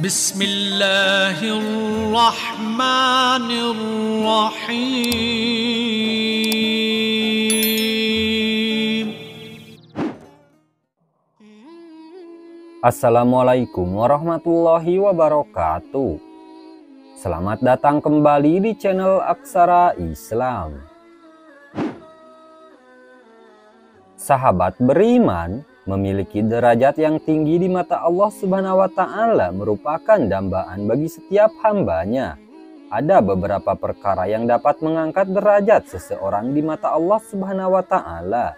Bismillahirrahmanirrahim. Assalamualaikum warahmatullahi wabarakatuh. Selamat datang kembali di channel Aksara Islam. Sahabat beriman, memiliki derajat yang tinggi di mata Allah Subhanahu wa Ta'ala merupakan dambaan bagi setiap hambanya. Ada beberapa perkara yang dapat mengangkat derajat seseorang di mata Allah Subhanahu wa Ta'ala.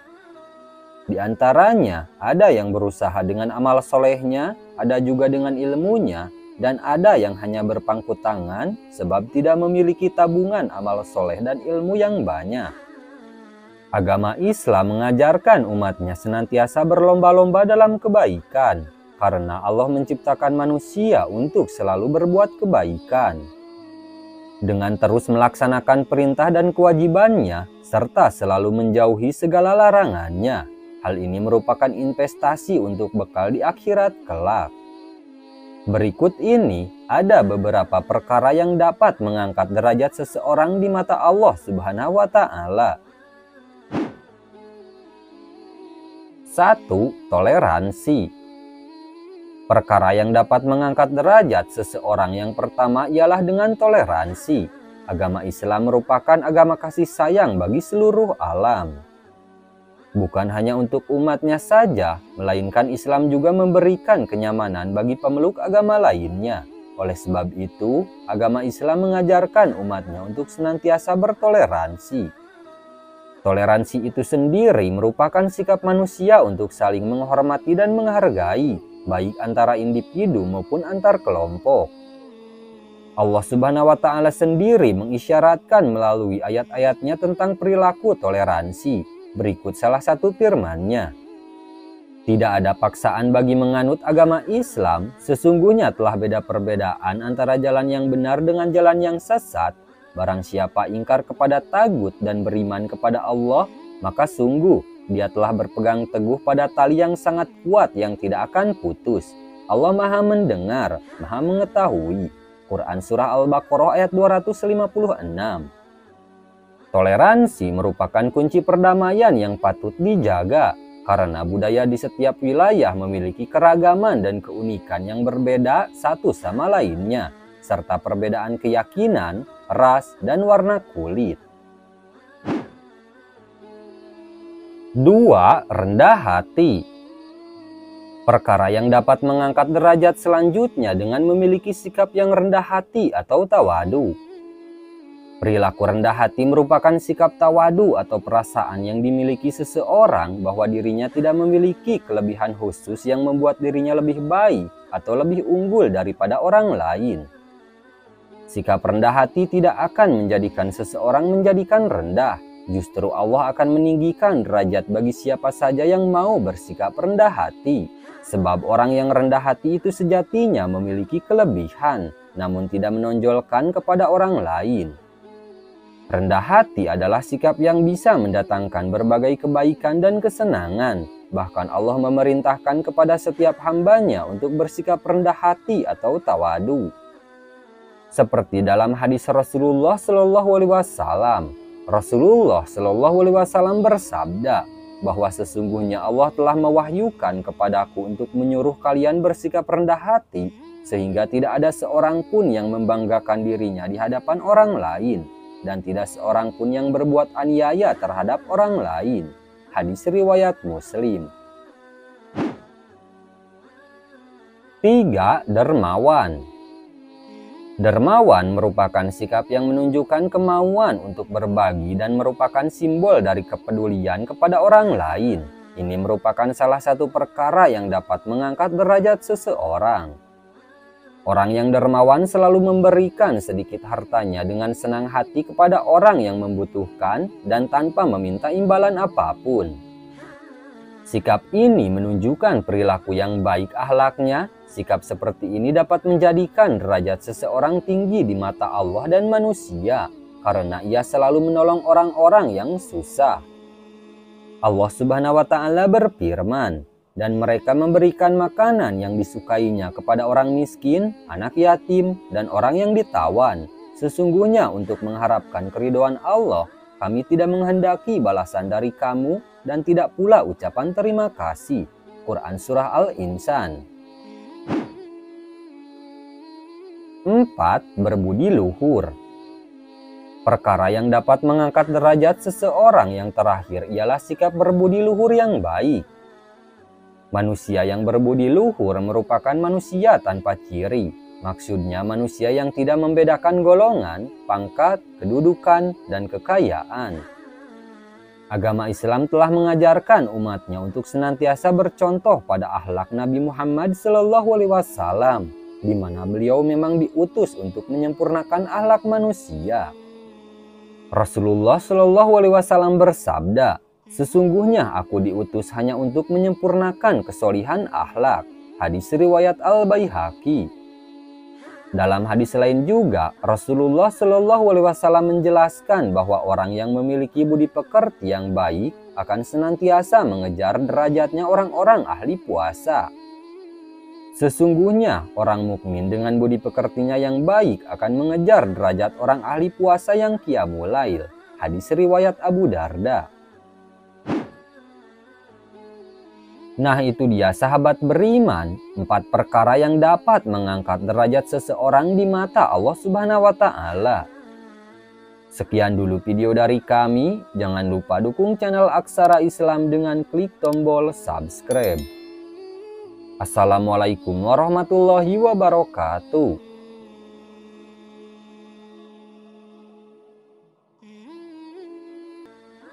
Di antaranya, ada yang berusaha dengan amal solehnya, ada juga dengan ilmunya, dan ada yang hanya berpangku tangan sebab tidak memiliki tabungan amal soleh dan ilmu yang banyak. Agama Islam mengajarkan umatnya senantiasa berlomba-lomba dalam kebaikan, karena Allah menciptakan manusia untuk selalu berbuat kebaikan. Dengan terus melaksanakan perintah dan kewajibannya, serta selalu menjauhi segala larangannya, hal ini merupakan investasi untuk bekal di akhirat kelak. Berikut ini ada beberapa perkara yang dapat mengangkat derajat seseorang di mata Allah Subhanahu wa Ta'ala. 1. Toleransi. Perkara yang dapat mengangkat derajat seseorang yang pertama ialah dengan toleransi. Agama Islam merupakan agama kasih sayang bagi seluruh alam. Bukan hanya untuk umatnya saja, melainkan Islam juga memberikan kenyamanan bagi pemeluk agama lainnya. Oleh sebab itu, agama Islam mengajarkan umatnya untuk senantiasa bertoleransi. Toleransi itu sendiri merupakan sikap manusia untuk saling menghormati dan menghargai, baik antara individu maupun antar kelompok. Allah Subhanahu wa Ta'ala sendiri mengisyaratkan melalui ayat-ayatnya tentang perilaku toleransi. Berikut salah satu firman-Nya. Tidak ada paksaan bagi menganut agama Islam, sesungguhnya telah beda perbedaan antara jalan yang benar dengan jalan yang sesat. Barang siapa ingkar kepada tagut dan beriman kepada Allah, maka sungguh dia telah berpegang teguh pada tali yang sangat kuat yang tidak akan putus. Allah Maha mendengar, Maha mengetahui. Quran Surah Al-Baqarah ayat 256. Toleransi merupakan kunci perdamaian yang patut dijaga, karena budaya di setiap wilayah memiliki keragaman dan keunikan yang berbeda satu sama lainnya, serta perbedaan keyakinan, ras, dan warna kulit. 2. Rendah hati. Perkara yang dapat mengangkat derajat selanjutnya dengan memiliki sikap yang rendah hati atau tawadu. Perilaku rendah hati merupakan sikap tawadu atau perasaan yang dimiliki seseorang bahwa dirinya tidak memiliki kelebihan khusus yang membuat dirinya lebih baik atau lebih unggul daripada orang lain. Sikap rendah hati tidak akan menjadikan seseorang menjadikan rendah. Justru Allah akan meninggikan derajat bagi siapa saja yang mau bersikap rendah hati. Sebab orang yang rendah hati itu sejatinya memiliki kelebihan, namun tidak menonjolkan kepada orang lain. Rendah hati adalah sikap yang bisa mendatangkan berbagai kebaikan dan kesenangan. Bahkan Allah memerintahkan kepada setiap hambanya untuk bersikap rendah hati atau tawadu. Seperti dalam hadis Rasulullah Shallallahu Alaihi Wasallam, Rasulullah Shallallahu Alaihi Wasallam bersabda bahwa sesungguhnya Allah telah mewahyukan kepadaku untuk menyuruh kalian bersikap rendah hati, sehingga tidak ada seorang pun yang membanggakan dirinya di hadapan orang lain, dan tidak seorang pun yang berbuat aniaya terhadap orang lain. Hadis riwayat Muslim. 3. Dermawan. Dermawan merupakan sikap yang menunjukkan kemauan untuk berbagi dan merupakan simbol dari kepedulian kepada orang lain. Ini merupakan salah satu perkara yang dapat mengangkat derajat seseorang. Orang yang dermawan selalu memberikan sedikit hartanya dengan senang hati kepada orang yang membutuhkan dan tanpa meminta imbalan apapun. Sikap ini menunjukkan perilaku yang baik akhlaknya. Sikap seperti ini dapat menjadikan derajat seseorang tinggi di mata Allah dan manusia, karena ia selalu menolong orang-orang yang susah. Allah Subhanahu wa Ta'ala berfirman, Dan mereka memberikan makanan yang disukainya kepada orang miskin, anak yatim, dan orang yang ditawan. Sesungguhnya untuk mengharapkan keridhaan Allah, kami tidak menghendaki balasan dari kamu dan tidak pula ucapan terima kasih. Quran Surah Al-Insan. 4. Berbudi luhur. Perkara yang dapat mengangkat derajat seseorang yang terakhir ialah sikap berbudi luhur yang baik. Manusia yang berbudi luhur merupakan manusia tanpa ciri. Maksudnya manusia yang tidak membedakan golongan, pangkat, kedudukan, dan kekayaan. Agama Islam telah mengajarkan umatnya untuk senantiasa bercontoh pada akhlak Nabi Muhammad SAW, di mana beliau memang diutus untuk menyempurnakan akhlak manusia. Rasulullah SAW bersabda, "Sesungguhnya aku diutus hanya untuk menyempurnakan kesolihan akhlak." Hadis riwayat Al-Baihaqi. Dalam hadis lain juga, Rasulullah SAW menjelaskan bahwa orang yang memiliki budi pekerti yang baik akan senantiasa mengejar derajatnya orang-orang ahli puasa. Sesungguhnya orang mukmin dengan budi pekertinya yang baik akan mengejar derajat orang ahli puasa yang qiyamul lail. Hadis riwayat Abu Darda. Nah, itu dia sahabat beriman, 4 perkara yang dapat mengangkat derajat seseorang di mata Allah Subhanahu wa Ta'ala. Sekian dulu video dari kami. Jangan lupa dukung channel Aksara Islam dengan klik tombol subscribe. Assalamualaikum warahmatullahi wabarakatuh.